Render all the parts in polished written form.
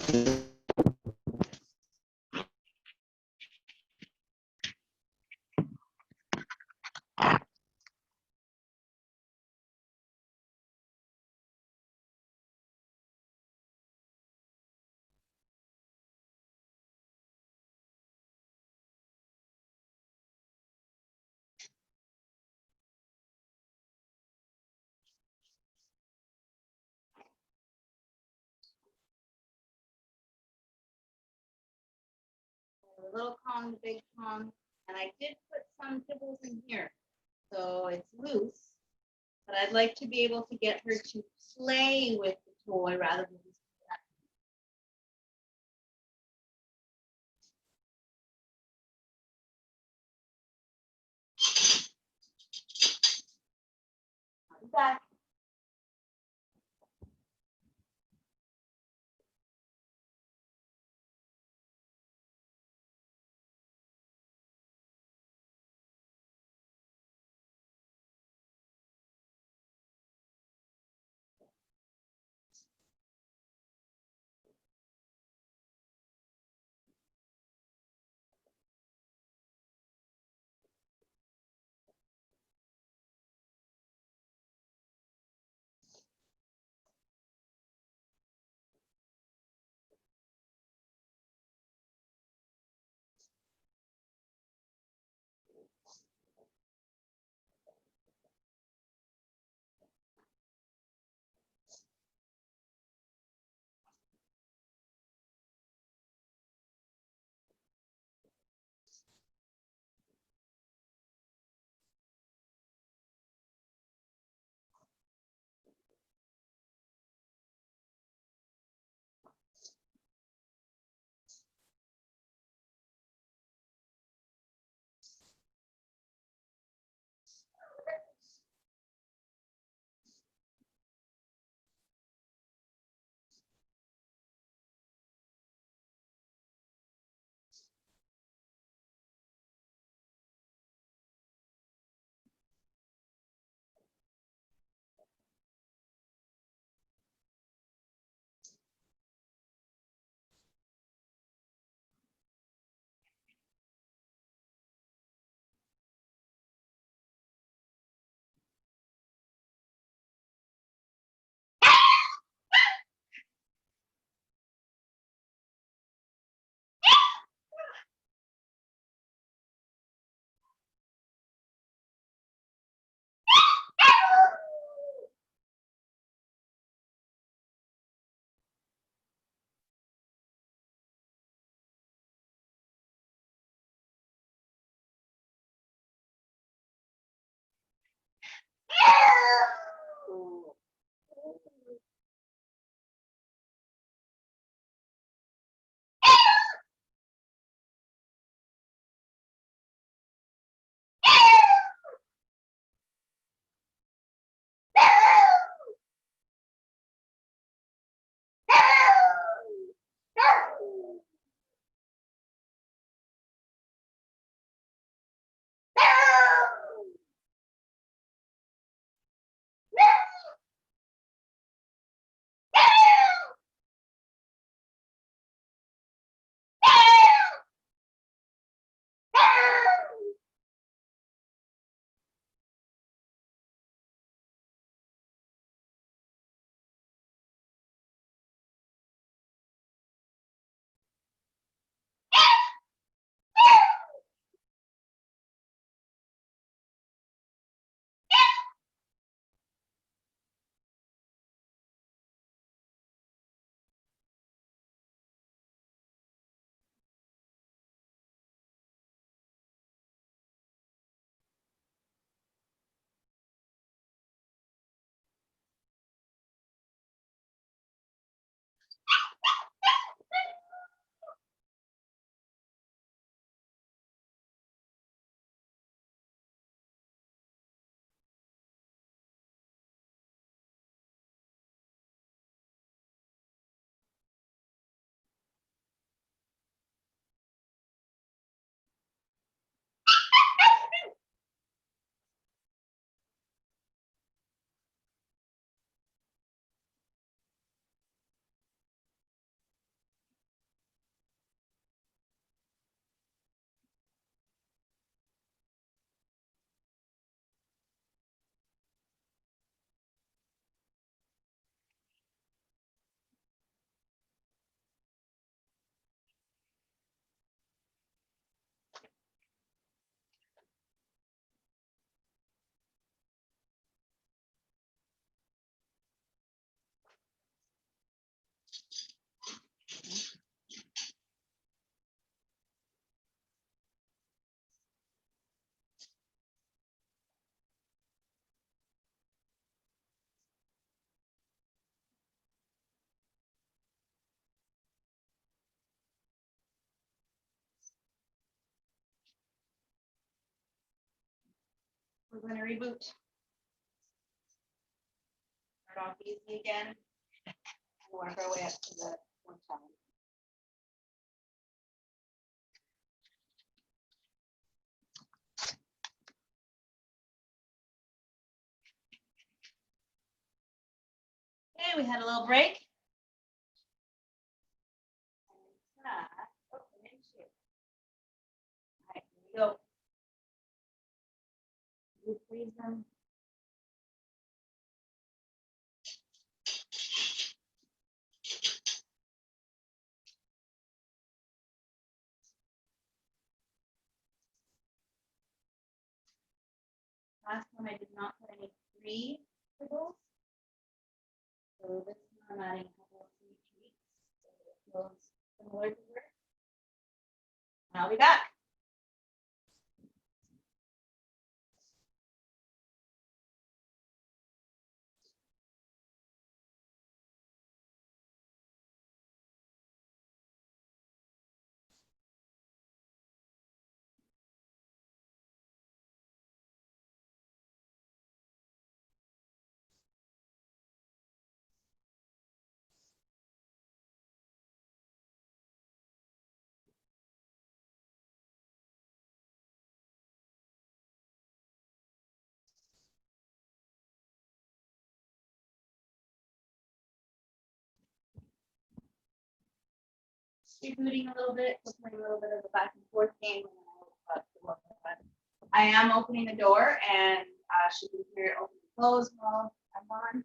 The little Kong, the big Kong, and I did put some kibbles in here, so it's loose. But I'd like to be able to get her to play with the toy rather than just that. We're gonna reboot. Start off easy again. And work our way up to the 1 time. Okay, we had a little break. Oh, an inch here. All right, here we go. You freeze them. Last one I did not put any free kibbles. So this one I'm adding a couple of free treats. So it feels similar to her. And I'll be back. Rebooting a little bit, so playing a little bit of a back and forth game. And then I am opening the door, and she can hear it open and close while I'm on.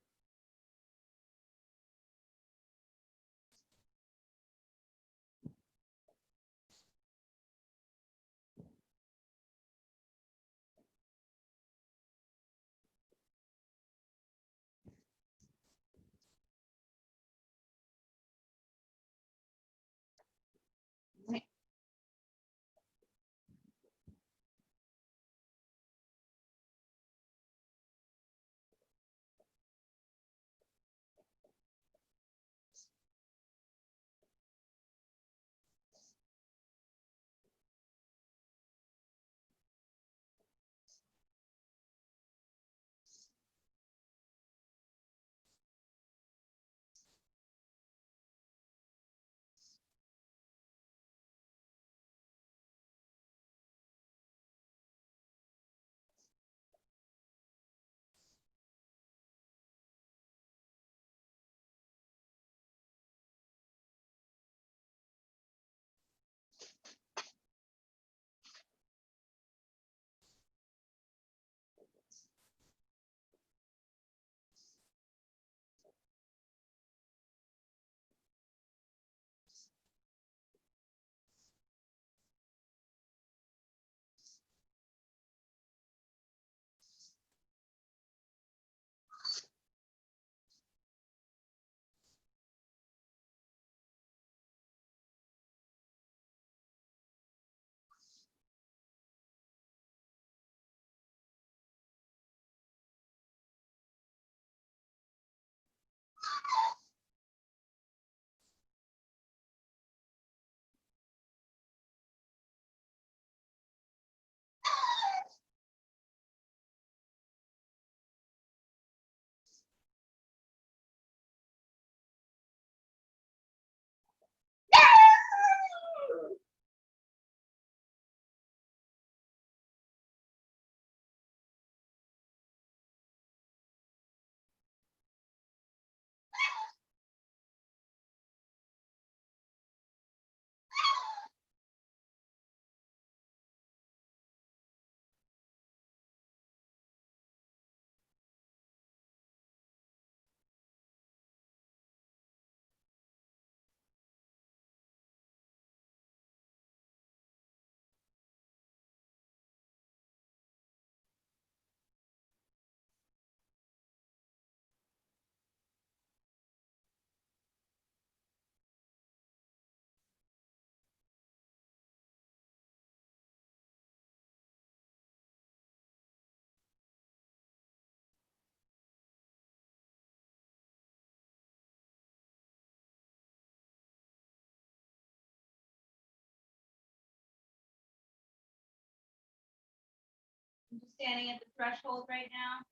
I'm just standing at the threshold right now.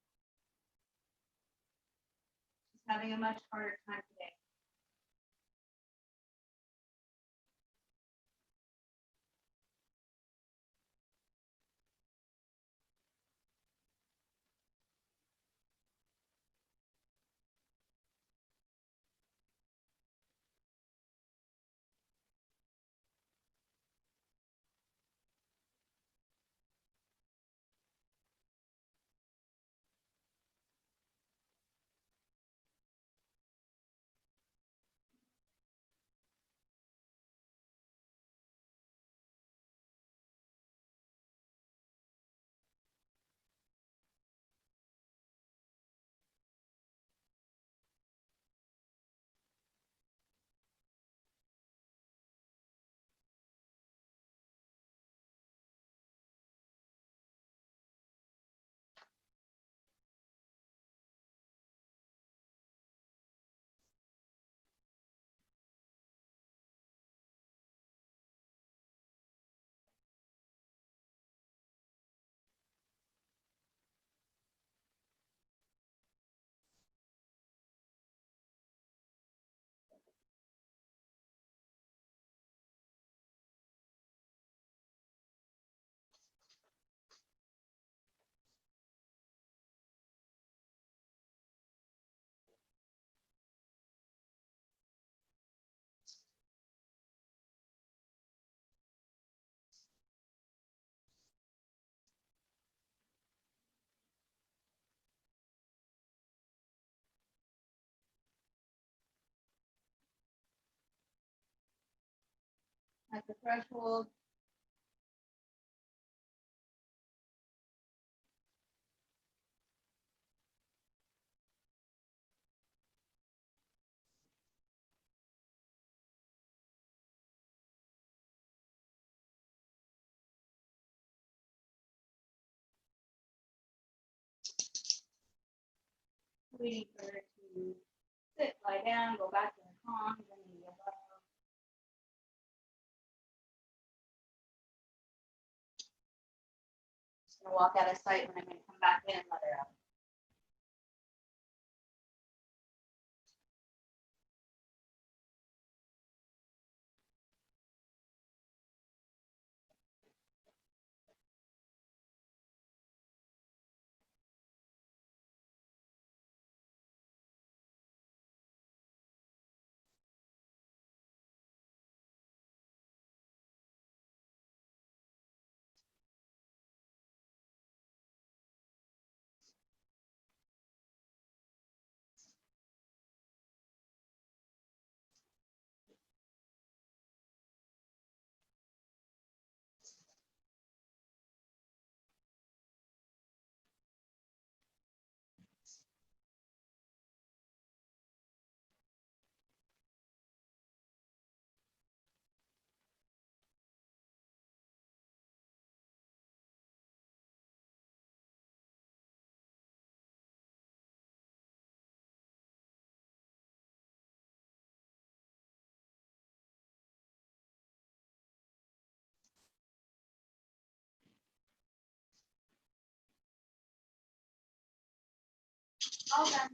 Just having a much harder time today. At the threshold. Waiting for her to sit, lie down, go back to the calm, then the above. Just gonna walk out of sight when I'm gonna come back in and let her out. All done.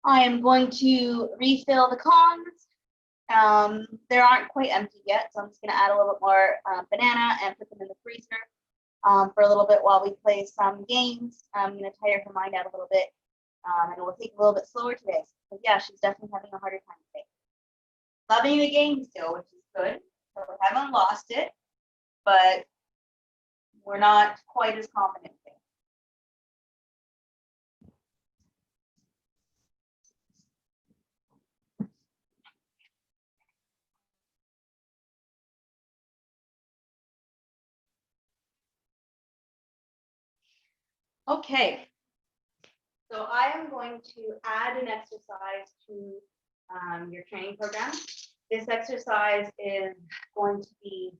I am going to refill the Kongs. They aren't quite empty yet, so I'm just going to add a little bit more banana and put them in the freezer for a little bit while we play some games. I'm going to tire her mind out a little bit, and it will take a little bit slower today. But yeah, she's definitely having a harder time today. Loving the game still, which is good. So we haven't lost it, but we're not quite as confident today. Okay, so I am going to add an exercise to your training program. This exercise is going to be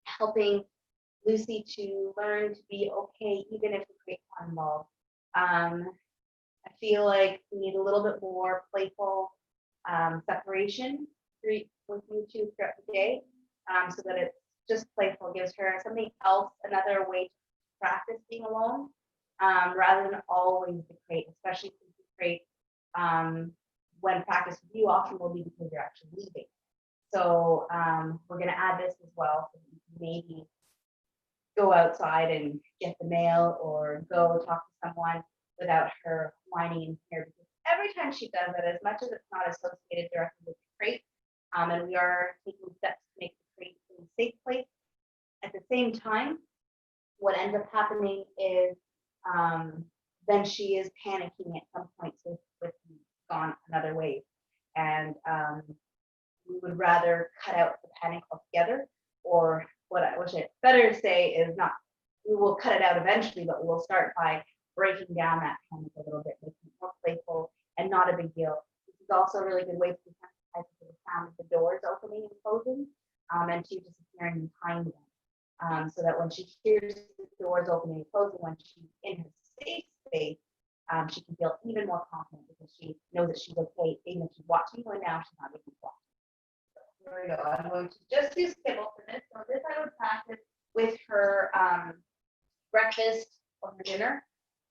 helping Lucy to learn to be okay, even if the crate's not involved. I feel like we need a little bit more playful separation with you two throughout the day, so that it's just playful, gives her something else, another way to practice being alone, rather than always the crate, especially since the crate, when practice with you often will be because you're actually leaving. So we're going to add this as well, so you can maybe go outside and get the mail or go talk to someone without her whining in here, because every time she does it, as much as it's not associated directly with the crate, and we are taking steps to make the crate a safe place, at the same time, what ends up happening is then she is panicking at some point with gone another way, and we would rather cut out the panic altogether, or what I wish it's better to say is not, we will cut it out eventually, but we'll start by breaking down that panic a little bit, making it more playful and not a big deal. This is also a really good way to desensitize to the sound of the doors opening and closing, and she disappearing behind them, so that when she hears the doors opening and closing, when she's in her safe space, she can feel even more confident because she knows that she's okay, even if she's watching you, and now she's not even watching. Here we go. I'm going to just do skibble for this. So this I would practice with her breakfast or her dinner,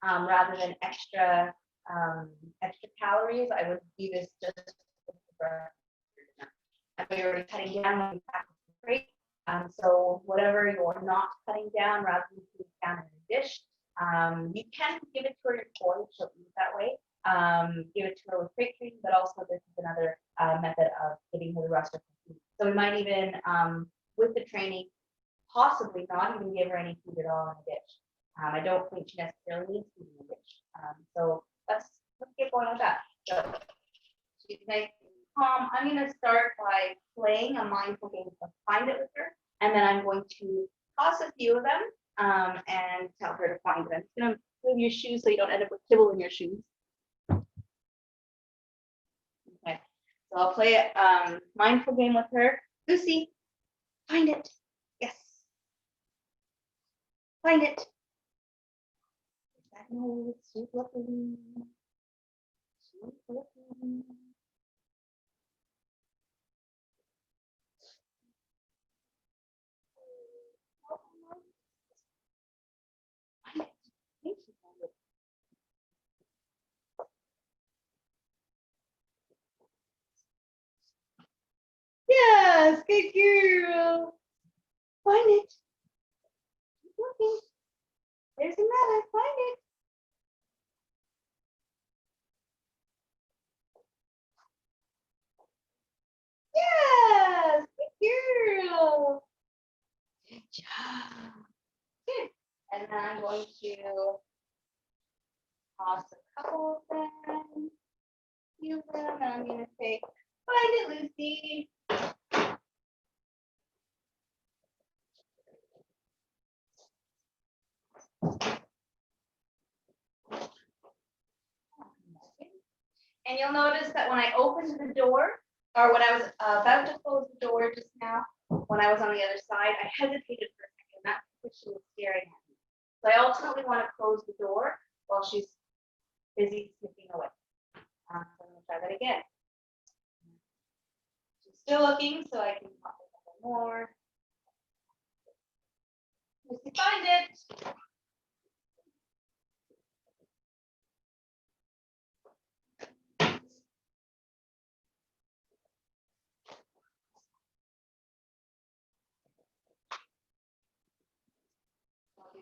rather than extra calories. I would do this just for dinner. And we're already cutting down when we practice the crate. So whatever you're not cutting down, rather than putting it down in a dish, you can give it to her in foil, she'll eat that way. Give it to her with crate treating, but also this is another method of giving her the rest of her food. So we might even, with the training, possibly not even give her any food at all in a dish. I don't think she necessarily needs food in a dish. So let's get going with that. So she's nice and calm. I'm going to start by playing a mindful game of Find It with her, and then I'm going to toss a few of them and tell her to find them. I'm going to move your shoes so you don't end up with kibble in your shoes. Okay, so I'll play a mindful game with her. Lucy, find it. Yes. Find it. No, she's looking. She's looking. Find it. I think she found it. Yes, good girl. Find it. Keep looking. There's another. Find it. Yes, good girl. Good job. Good. And then I'm going to toss a couple of them. Few of them, and I'm going to say, find it, Lucy. And you'll notice that when I opened the door, or when I was about to close the door just now, when I was on the other side, I hesitated for a second. That's because she was staring at me. So I ultimately want to close the door while she's busy sniffing away. So I'm going to try that again. She's still looking, so I can pop a couple more. Lucy, find it.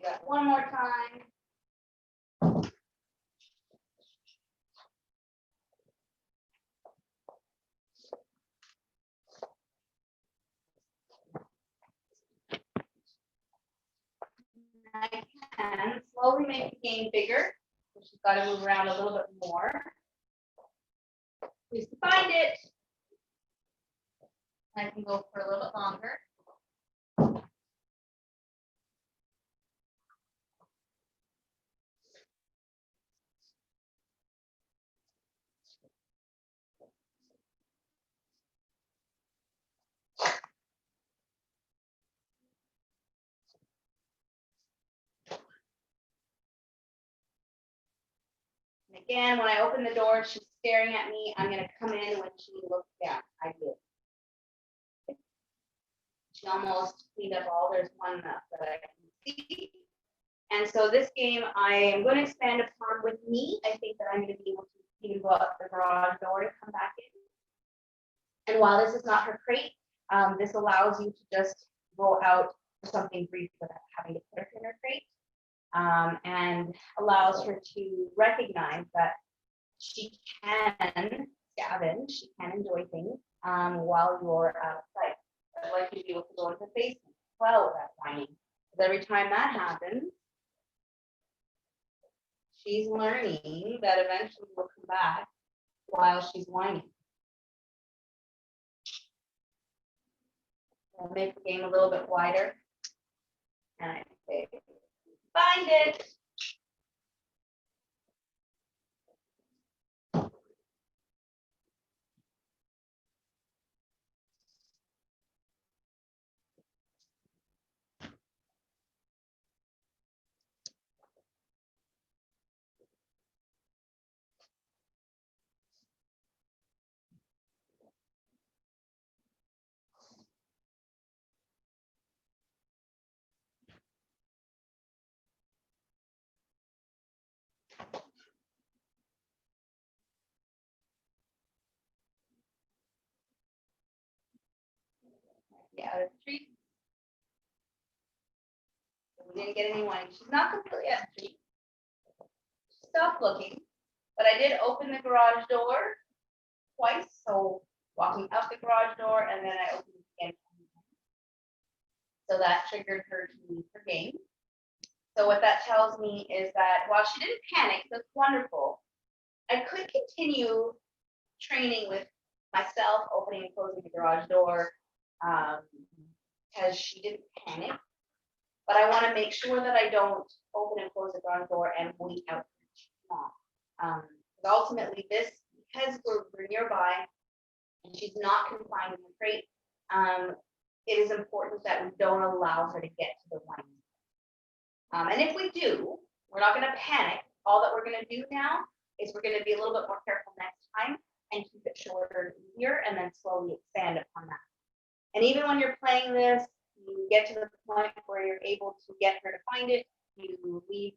that one more time. I can slowly make the game bigger. So she's got to move around a little bit more. Please find it. I can go for a little bit longer. And again, when I open the door, she's staring at me. I'm going to come in when she looks down. I do. She almost cleaned up all. There's one that I can see. And so this game, I am going to expand upon with me. I think that I'm going to be able to even go out the garage door to come back in. And while this is not her crate, this allows you to just go out for something brief without having to put her in her crate. And allows her to recognize that she can scavenge, she can enjoy things while you're out of sight. I'd like you to be able to go into the basement as well without whining. Because every time that happens, she's learning that eventually we'll come back while she's whining. I'll make the game a little bit wider. And I say, find it. Yeah, out of the tree. We didn't get any whining. She's not completely out of the tree. Stop looking, but I did open the garage door twice. So walking out the garage door and then I opened it again. So that triggered her to leave her game. So what that tells me is that while she didn't panic, that's wonderful. I could continue training with myself, opening and closing the garage door, because she didn't panic. But I want to make sure that I don't open and close the garage door and wait out for too long. But ultimately, this, because we're nearby and she's not confined in the crate, it is important that we don't allow her to get to the wine. And if we do, we're not going to panic. All that we're going to do now is we're going to be a little bit more careful next time and keep it shorter and easier and then slowly expand upon that. And even when you're playing this, you get to the point where you're able to get her to find it. You leave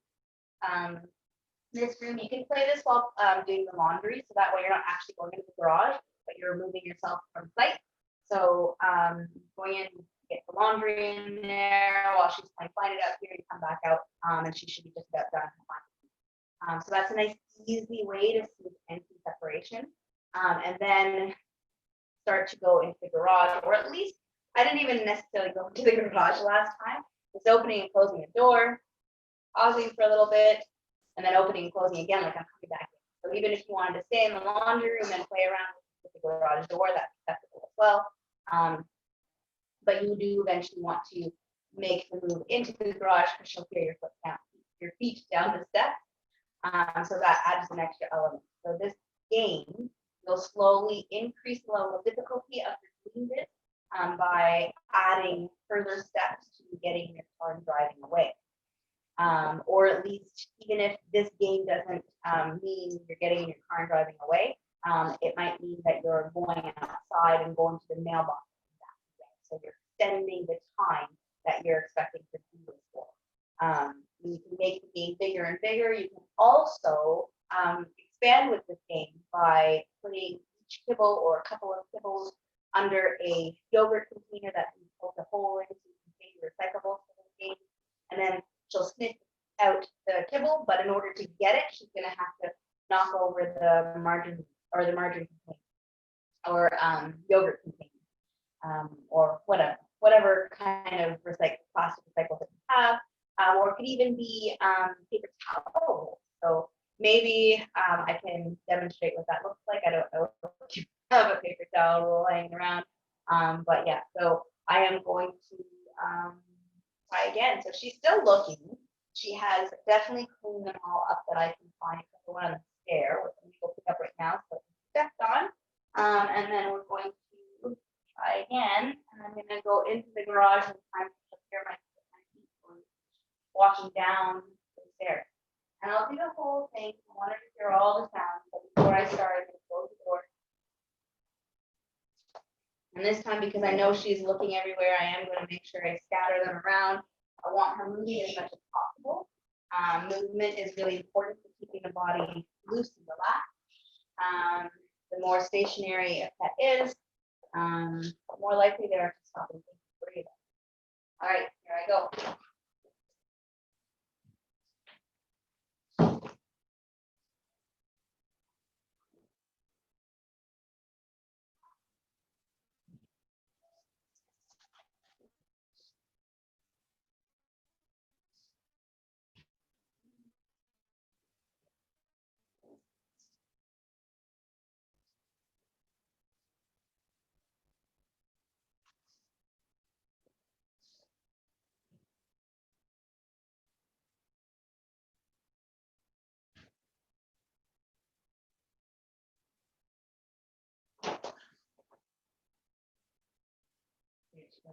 this room. You can play this while doing the laundry, so that way you're not actually going into the garage, but you're removing yourself from sight. So going in, get the laundry in there while she's playing, find it out here, you come back out, and she should be just about done. So that's a nice, easy way to see empty separation. And then start to go into the garage, or at least, I didn't even necessarily go into the garage last time. It's opening and closing a door, pausing for a little bit, and then opening and closing again, like I'm coming back in. So even if you wanted to stay in the laundry room and play around with the garage door, that's acceptable as well. But you do eventually want to make the move into the garage because she'll hear your feet down the steps. So that adds an extra element. So this game will slowly increase the level of difficulty of doing this by adding further steps to getting your car and driving away. Or at least, even if this game doesn't mean you're getting in your car and driving away, it might mean that you're going outside and going to the mailbox. So you're extending the time that you're expecting to do this for. You can make the game bigger and bigger. You can also expand with this game by putting each kibble or a couple of kibbles under a yogurt container that you poke a hole in so you can take your recyclables for the game. And then she'll sniff out the kibble, but in order to get it, she's gonna have to knock over the margarine or the margarine container or yogurt container or whatever kind of plastic recycle that you have, or it could even be paper towel. So maybe I can demonstrate what that looks like. I don't know if you have a paper towel roll hanging around, but yeah. So I am going to try again. So she's still looking. She has definitely cleaned them all up that I can find. The one on the stair, which I'm going to go pick up right now. So stepped on, and then we're going to try again, and I'm going to go into the garage and time to prepare my feet for walking down the stairs. And I'll do the whole thing. I want her to hear all the sounds, but before I start, I'm going to close the door. And this time, because I know she's looking everywhere, I am going to make sure I scatter them around. I want her moving as much as possible. Movement is really important for keeping the body loose and relaxed. The more stationary a pet is, the more likely they are to stop and think and breathe. All right, here I go.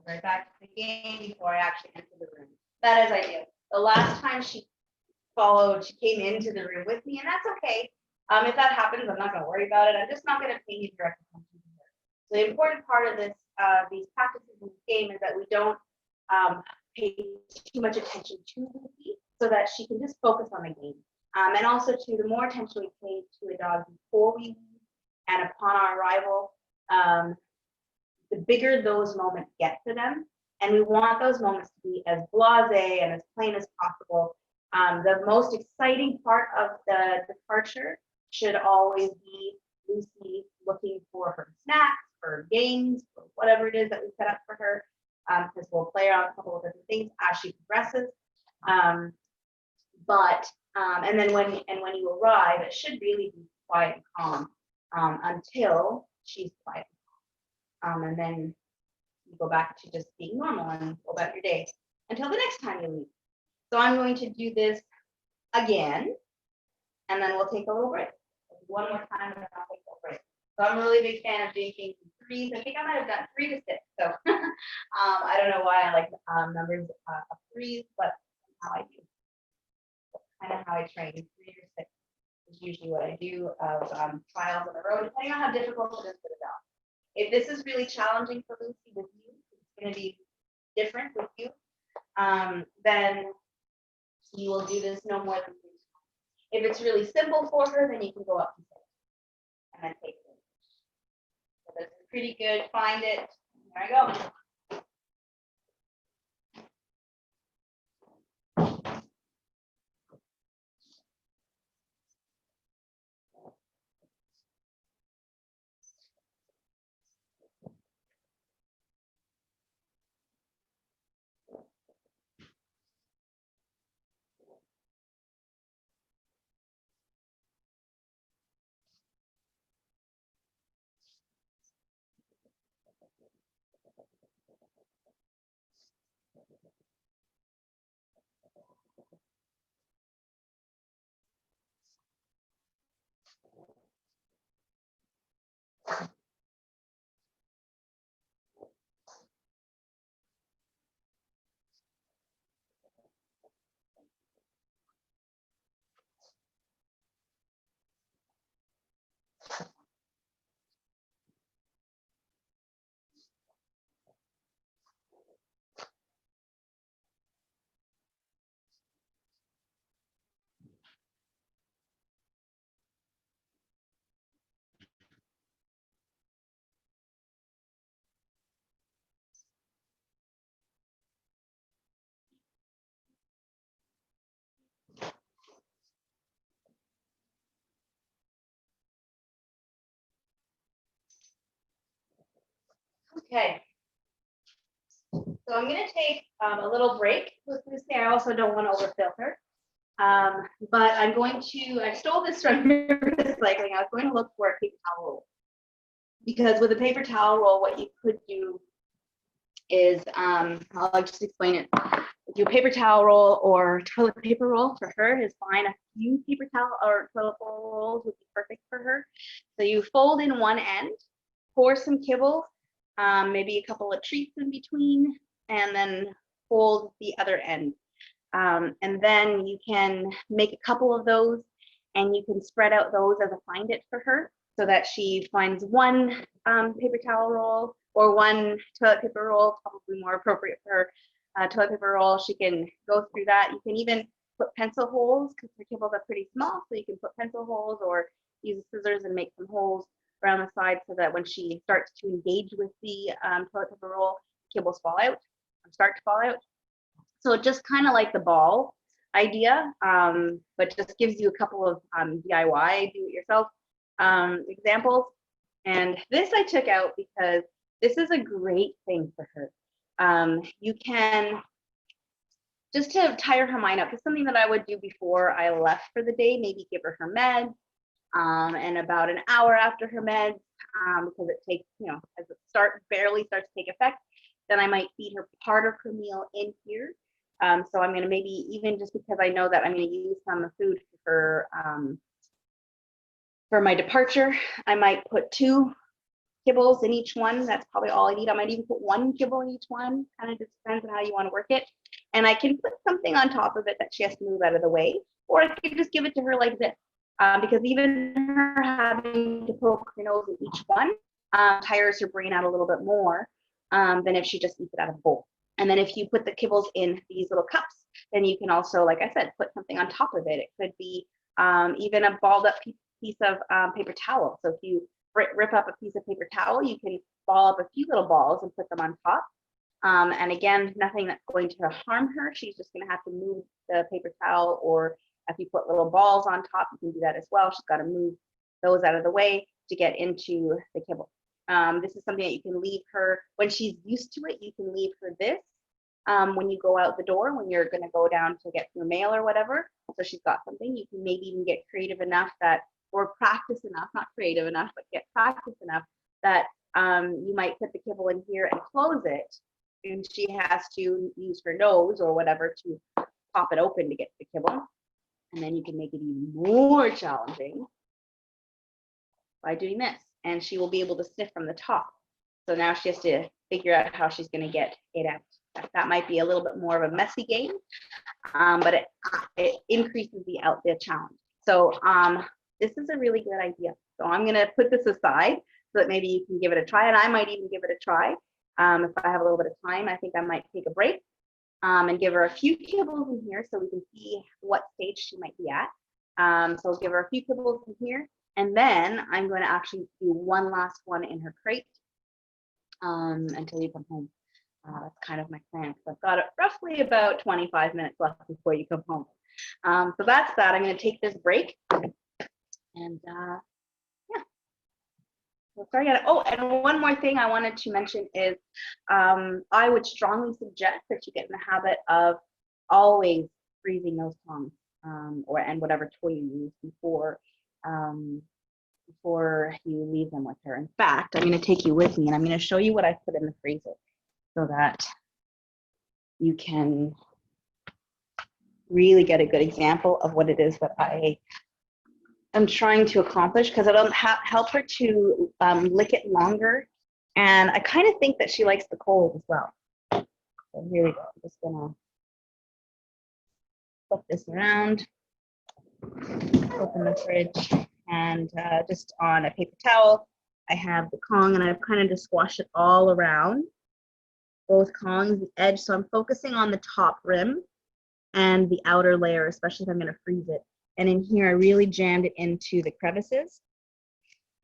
Right back to the game before I actually enter the room. That is ideal. The last time she came into the room with me, and that's okay. If that happens, I'm not going to worry about it. I'm just not going to pay any direct attention to her. So the important part of these practices in this game is that we don't pay too much attention to Lucy, so that she can just focus on the game. And also, the more attention we pay to a dog before we leave and upon our arrival, the bigger those moments get for them. And we want those moments to be as blasé and as plain as possible. The most exciting part of the departure should always be Lucy looking for her snacks, her games, or whatever it is that we set up for her, because we'll play around a couple of different things as she progresses. And then when you arrive, it should really be quiet and calm until she's quiet. And then you go back to just being normal and go about your day until the next time you leave. So I'm going to do this again, and then we'll take a little break. One more time, and then I'll take a break. So I'm a really big fan of doing things in threes. I think I might have done 3 to 6. So I don't know why I like numbers of threes, but that's how I do. That's kind of how I train. 3 or 6 is usually what I do of trials in a row, depending on how difficult it is for the dog. If this is really challenging for Lucy with you, it's going to be different with you, then you will do this no more than 3 times. If it's really simple for her, then you can go up to 6 and then take it. So this is pretty good. Find it. There I go. Okay. So I'm going to take a little break with Lucy. I also don't want to overfill her. But I'm going to, I stole this from your recycling. I was going to look for a paper towel roll. Because with a paper towel roll, what you could do is, I'll just explain it. Do a paper towel roll or toilet paper roll for her is fine. A few paper towel or toilet paper rolls would be perfect for her. So you fold in one end, pour some kibble, maybe a couple of treats in between, and then fold the other end. And then you can make a couple of those and you can spread out those as a find it for her so that she finds one paper towel roll or one toilet paper roll, probably more appropriate for her. Toilet paper roll, she can go through that. You can even put pencil holes because her kibbles are pretty small, so you can put pencil holes or use scissors and make some holes around the side so that when she starts to engage with the toilet paper roll, kibbles fall out or start to fall out. So just kind of like the ball idea, but just gives you a couple of DIY, do-it-yourself examples. And this I took out because this is a great thing for her. You can, just to tire her mind up, it's something that I would do before I left for the day, maybe give her meds, and about an hour after her meds, because it takes, as it barely starts to take effect, then I might feed her part of her meal in here. So I'm going to maybe, even just because I know that I'm going to use some food for my departure, I might put 2 kibbles in each one. That's probably all I need. I might even put 1 kibble in each one. Kind of just depends on how you want to work it. And I can put something on top of it that she has to move out of the way, or I could just give it to her like this. Because even her having to poke her nose in each one tires her brain out a little bit more than if she just eats it out of a bowl. And then if you put the kibbles in these little cups, then you can also, like I said, put something on top of it. It could be even a balled up piece of paper towel. So if you rip up a piece of paper towel, you can ball up a few little balls and put them on top. And again, nothing that's going to harm her. She's just going to have to move the paper towel, or if you put little balls on top, you can do that as well. She's got to move those out of the way to get into the kibble. This is something that you can leave her when she's used to it. You can leave her this when you go out the door, when you're going to go down to get your mail or whatever. So she's got something. You can maybe even get creative enough that, or practice enough, not creative enough, but get practice enough that you might put the kibble in here and close it, and she has to use her nose or whatever to pop it open to get the kibble. And then you can make it even more challenging by doing this. And she will be able to sniff from the top. So now she has to figure out how she's going to get it out. That might be a little bit more of a messy game, but it increases the challenge. So this is a really good idea. So I'm going to put this aside so that maybe you can give it a try, and I might even give it a try. If I have a little bit of time, I think I might take a break and give her a few kibbles in here so we can see what stage she might be at. So I'll give her a few kibbles in here. And then I'm going to actually do one last one in her crate until you come home. That's kind of my plan, because I've got roughly about 25 minutes left before you come home. So that's that. I'm going to take this break. And yeah. So sorry. Oh, and one more thing I wanted to mention is I would strongly suggest that you get in the habit of always freezing those tongs and whatever toy you use before you leave them with her. In fact, I'm going to take you with me and I'm going to show you what I put in the freezer so that you can really get a good example of what it is that I am trying to accomplish, because it'll help her to lick it longer. And I kind of think that she likes the cold as well. So here we go. I'm just going to flip this around, open the fridge. And just on a paper towel, I have the Kong, and I've kind of just squashed it all around both Kongs, the edge. So I'm focusing on the top rim and the outer layer, especially if I'm going to freeze it. And in here, I really jammed it into the crevices,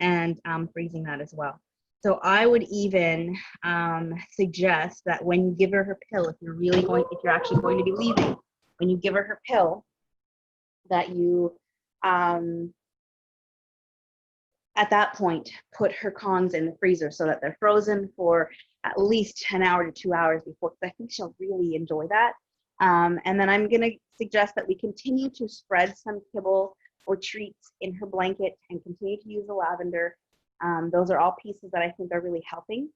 and I'm freezing that as well. So I would even suggest that when you give her pill, if you're actually going to be leaving, when you give her pill, that you at that point, put her Kongs in the freezer so that they're frozen for at least an hour to 2 hours before, because I think she'll really enjoy that. And then I'm going to suggest that we continue to spread some kibble or treats in her blanket and continue to use the lavender. Those are all pieces that I think are really helping.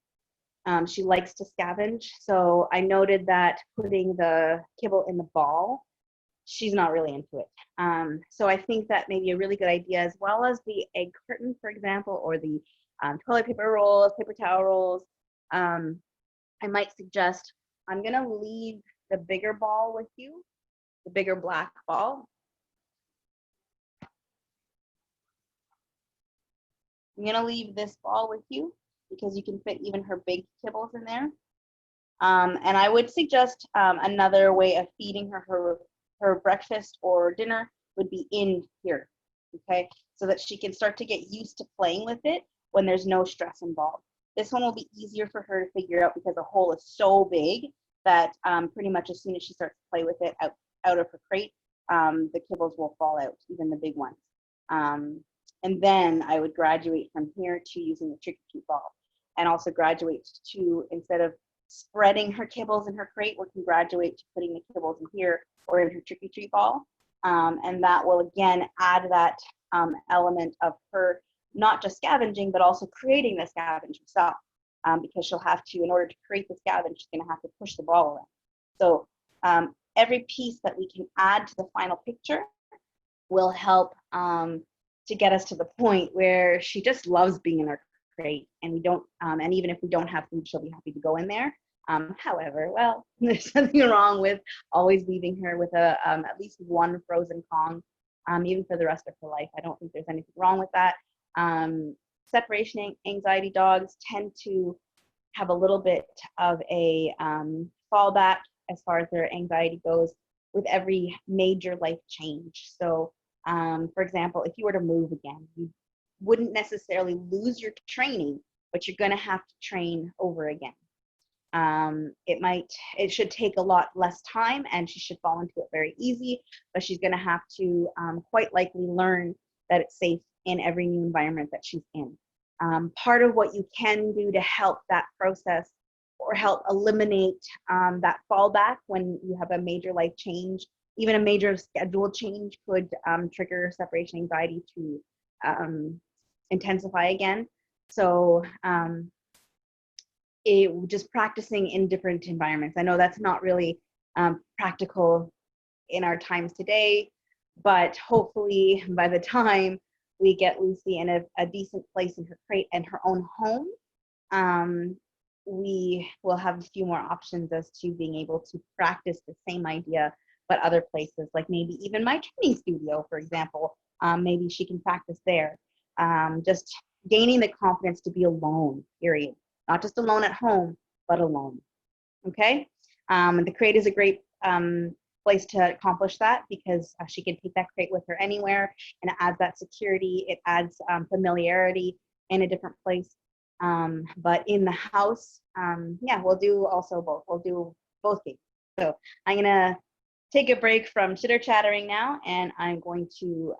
She likes to scavenge, so I noted that putting the kibble in the ball, she's not really into it. So I think that may be a really good idea, as well as the egg carton, for example, or the toilet paper rolls, paper towel rolls. I might suggest, I'm gonna leave the bigger ball with you, the bigger black ball. I'm gonna leave this ball with you because you can fit even her big kibbles in there. And I would suggest another way of feeding her breakfast or dinner would be in here, okay? So that she can start to get used to playing with it when there's no stress involved. This one will be easier for her to figure out because the hole is so big that pretty much as soon as she starts to play with it out of her crate, the kibbles will fall out, even the big ones. And then I would graduate from here to using the trick-or-treat ball, and also graduate to, instead of spreading her kibbles in her crate, we can graduate to putting the kibbles in here or in her trick-or-treat ball. And that will again add that element of her not just scavenging, but also creating the scavenge herself, because she'll have to, in order to create the scavenge, she's gonna have to push the ball around. So every piece that we can add to the final picture will help to get us to the point where she just loves being in our crate, and we don't, and even if we don't have food, she'll be happy to go in there. However, well, there's nothing wrong with always leaving her with a at least one frozen Kong, even for the rest of her life. I don't think there's anything wrong with that. Separation anxiety dogs tend to have a little bit of a fallback as far as their anxiety goes with every major life change. So, for example, if you were to move again, you wouldn't necessarily lose your training, but you're going to have to train over again. It should take a lot less time, and she should fall into it very easy, but she's going to have to quite likely learn that it's safe in every new environment that she's in. Part of what you can do to help that process or help eliminate that fallback when you have a major life change, even a major schedule change could trigger separation anxiety to intensify again. So just practicing in different environments. I know that's not really practical in our times today, but hopefully by the time we get Lucy in a decent place in her crate and her own home, we will have a few more options as to being able to practice the same idea, but other places, like maybe even my training studio, for example. Maybe she can practice there. Just gaining the confidence to be alone, period. Not just alone at home, but alone, okay? The crate is a great place to accomplish that because she can take that crate with her anywhere, and it adds that security, it adds familiarity in a different place. But in the house, yeah, we'll do also both. We'll do both games. So I'm gonna take a break from chitter chattering now, and I'm going to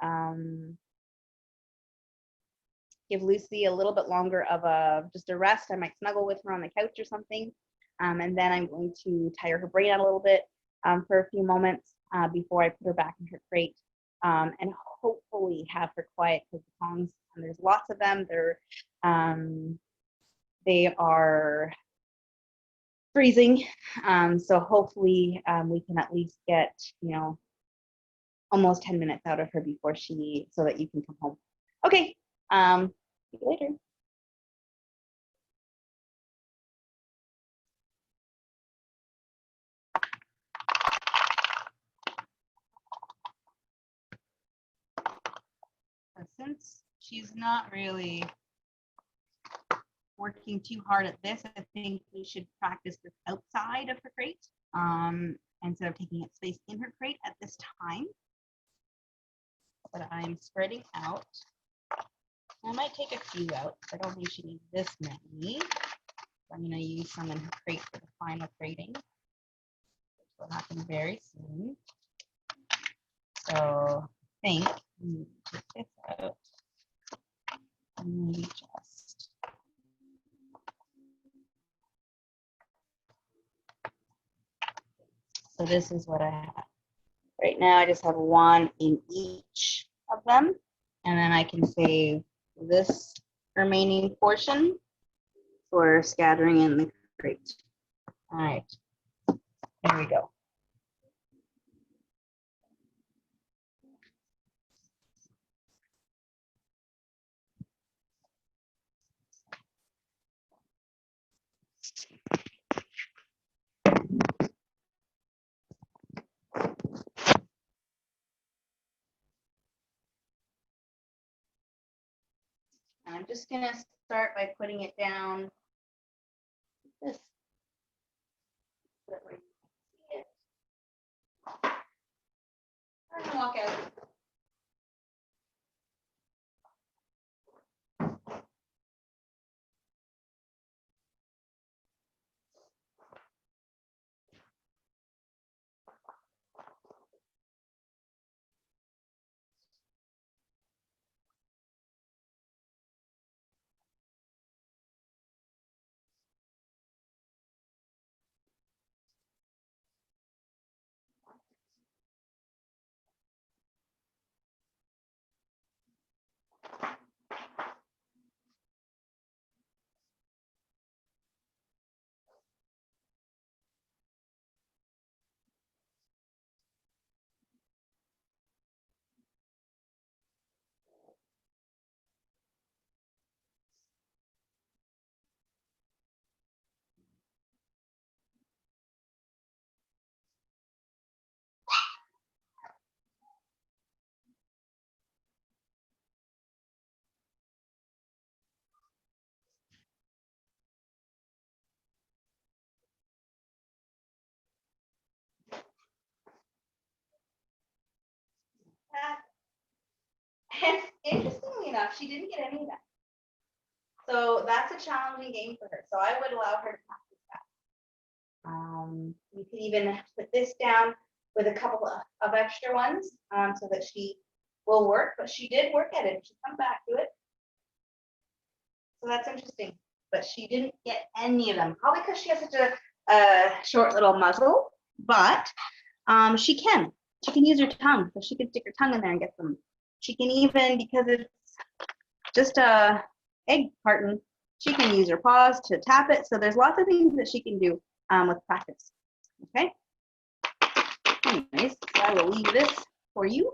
give Lucy a little bit longer of just a rest. I might snuggle with her on the couch or something. And then I'm going to tire her brain out a little bit for a few moments before I put her back in her crate, and hopefully have her quiet, because the Kongs, and there's lots of them, they are freezing. So hopefully we can at least get, almost 10 minutes out of her before so that you can come home. Okay, see you later. Since she's not really working too hard at this, I think we should practice this outside of her crate instead of taking up space in her crate at this time. But I'm spreading out. I might take a few out. I don't think she needs this many. I'm going to use some in her crate for the final crating, which will happen very soon. So I think we need to take this out and maybe just So this is what I have. Right now I just have one in each of them, and then I can save this remaining portion for scattering in the crate. All right, here we go. And I'm just gonna start by putting it down like this. So that way you can see it. I'm gonna walk out. And interestingly enough, she didn't get any of that. So that's a challenging game for her. So I would allow her to practice that. You could even put this down with a couple of extra ones so that she will work, but she did work at it. She come back to it. So that's interesting. But she didn't get any of them, probably because she has such a short little muzzle, but she can. She can use her tongue. So she can stick her tongue in there and get them. She can even, because it's just a egg carton, she can use her paws to tap it. So there's lots of things that she can do with practice. Okay. Anyways, so I will leave this for you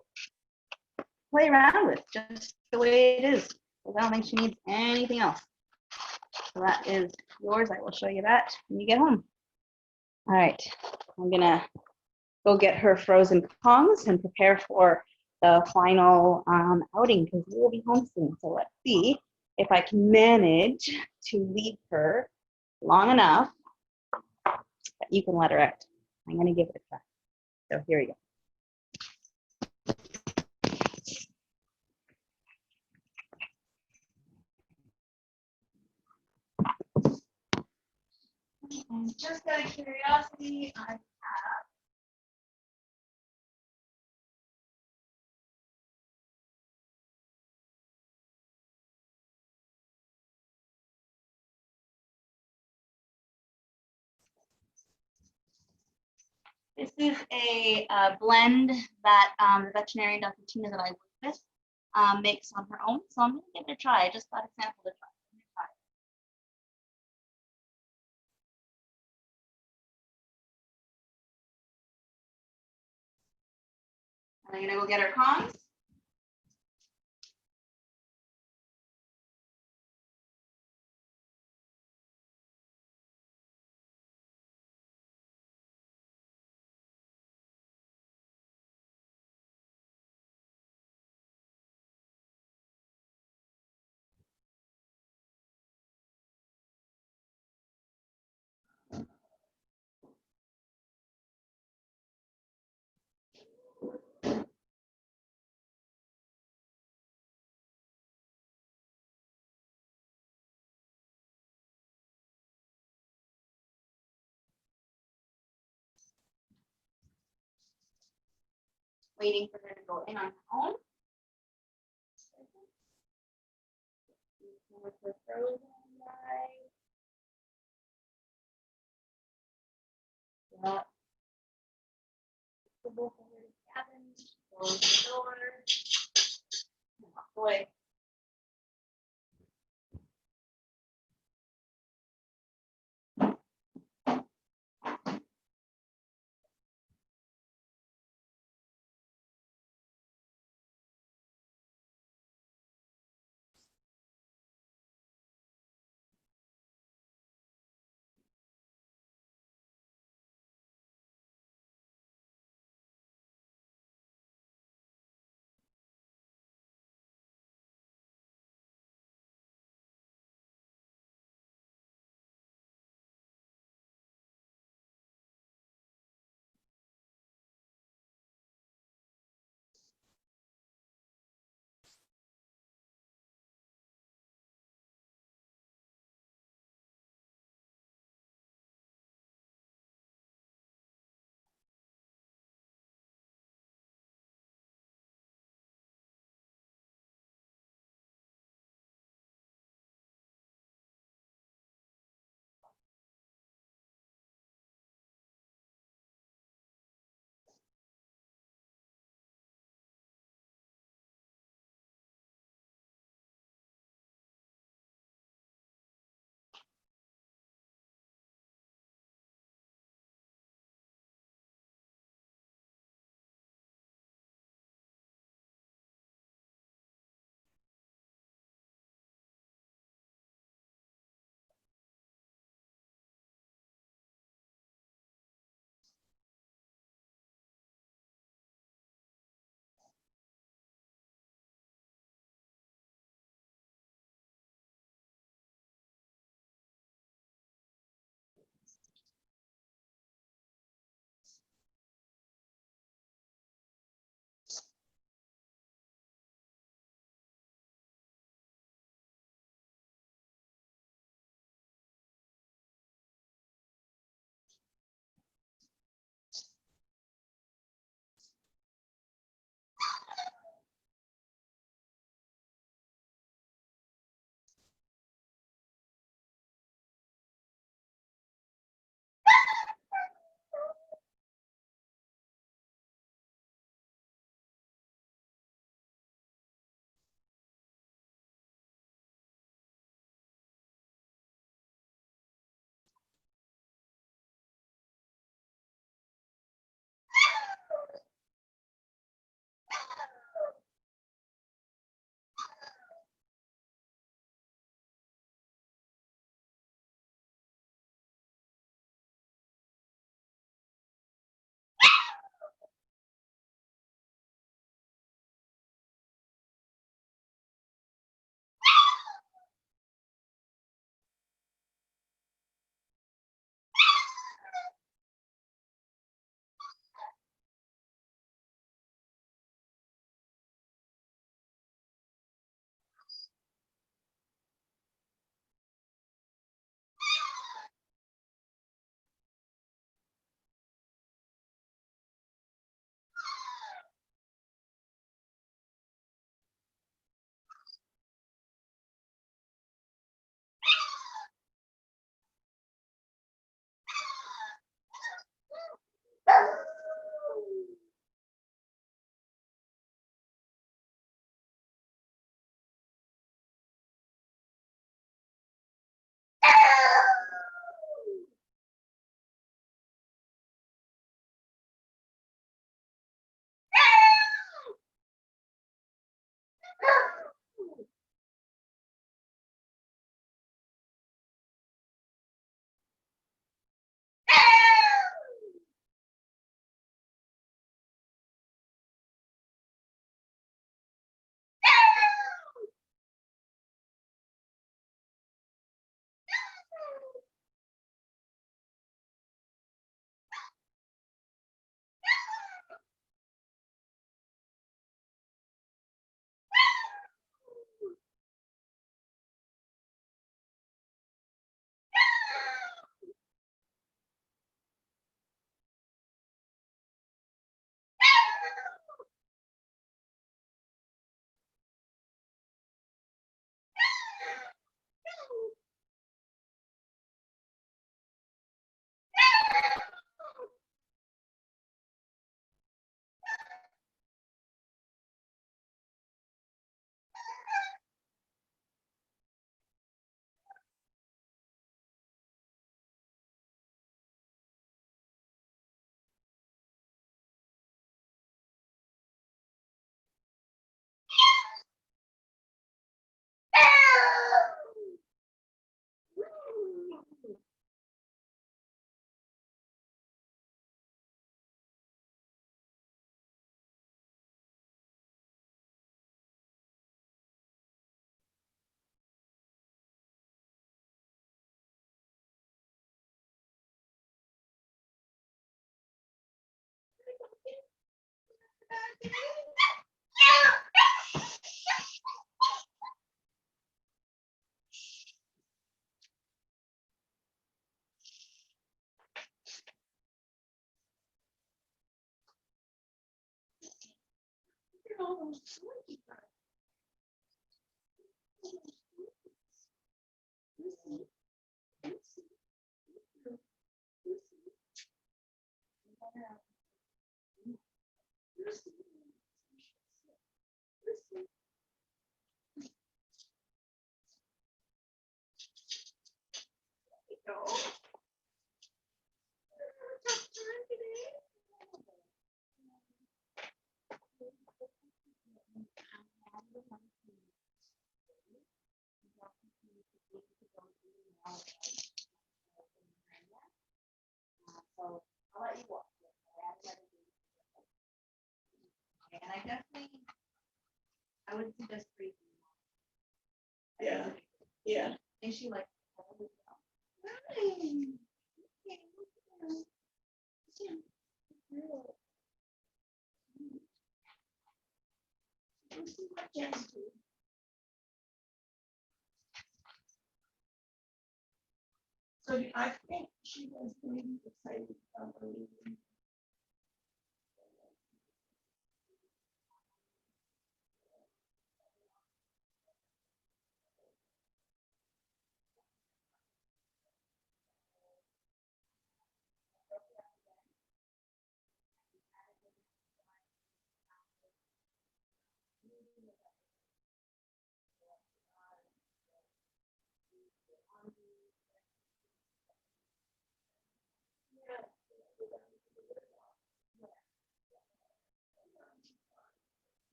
to play around with, just the way it is. Because I don't think she needs anything else. So that is yours. I will show you that when you get home. All right, I'm gonna go get her frozen Kongs and prepare for the final outing because we will be home soon. So let's see if I can manage to leave her long enough that you can let her out. I'm gonna give it a try. So here we go. And just out of curiosity, I have this is a blend that the veterinarian, Dr. Tina, that I work with, makes on her own. So I'm gonna give it a try. I just got a sample to try. And I'm gonna go get her Kongs. Waiting for her to go in on her own. With her frozen right. Yeah. comfortable over the cabin, close the door, and walk away. So I'll let you walk. And I definitely, I would suggest breathing. Yeah. Yeah. And she like. So I think she was really excited about her leaving.